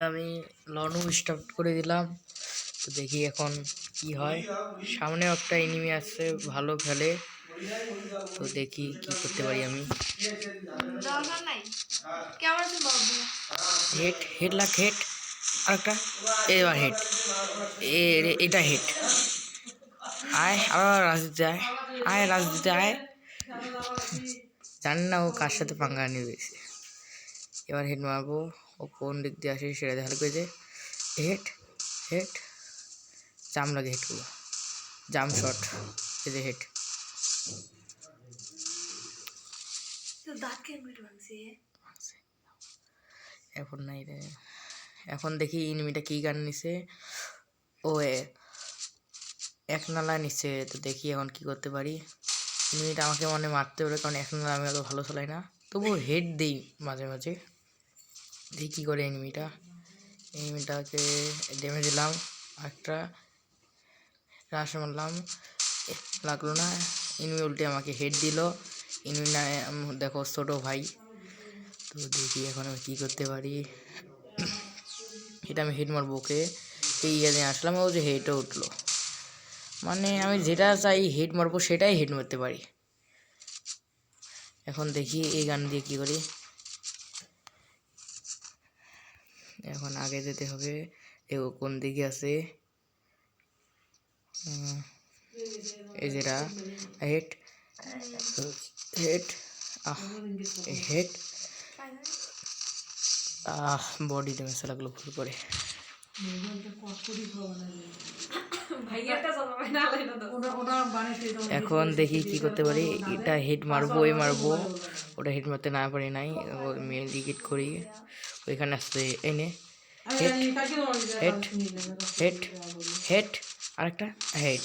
আমি learn start করে দিলাম। তো দেখি এখন কি হয়। সামনে একটা এনিমি আসছে, ভালো খেলে। তো দেখি কি করতে পারি আমি। হেড হেড লাগ হেড, আরেকটা এবার হেড, এটা হেড। আয় আবার রাজনীতি আয়, আয় রাজনীতি আয়। জানি না ও কার সাথে পাঙ্গা নিয়ে রয়েছে। এবার হেড মারবো, ও কোন দিক দিয়ে আসে সেটা দেখা লাগবে। যে হেড হেড জাম লাগে, হেডগুলো জাম শট। এই যে হেড। এখন নাই রে। এখন দেখি এনিমিটা কি গান নিছে। ও এক নালা নিচ্ছে। তো দেখি এখন কি করতে পারি। এনিমিটা আমাকে মনে মারতে পারে, কারণ এক নালা আমি অত ভালো চলাই না। তবুও হেড দিই মাঝে মাঝে। দেখি কী করে এনিমিটাকে ড্যামেজ দিলাম। একটা রাশ মারলাম, লাগলো না। এনিমি উল্টে আমাকে হেড দিল। এনিমি না দেখো ছোট ভাই। তো দেখি এখন আমি কী করতে পারি। এটা আমি হেড মারবো ওকে। এই ইয়ে আসলাম, ও যে হেডও উঠলো। মানে আমি যেটা চাই হেড মারবো সেটাই হেড মারতে পারি। এখন দেখি এই গান দিয়ে কী করি। এখন আগে যেতে হবে। এগো কোন দিকে আছে, এই যেটা head head head. Body damage লাগলো ভুল করে। এখন দেখি কি করতে পারি। এটা হেড মারবো মারবো, ওটা হেড মারতে না পারি নাই। মেডিকেট করি। ওইখানে আসতে এনে হেড হেড হেড হেড, আরেকটা হেড।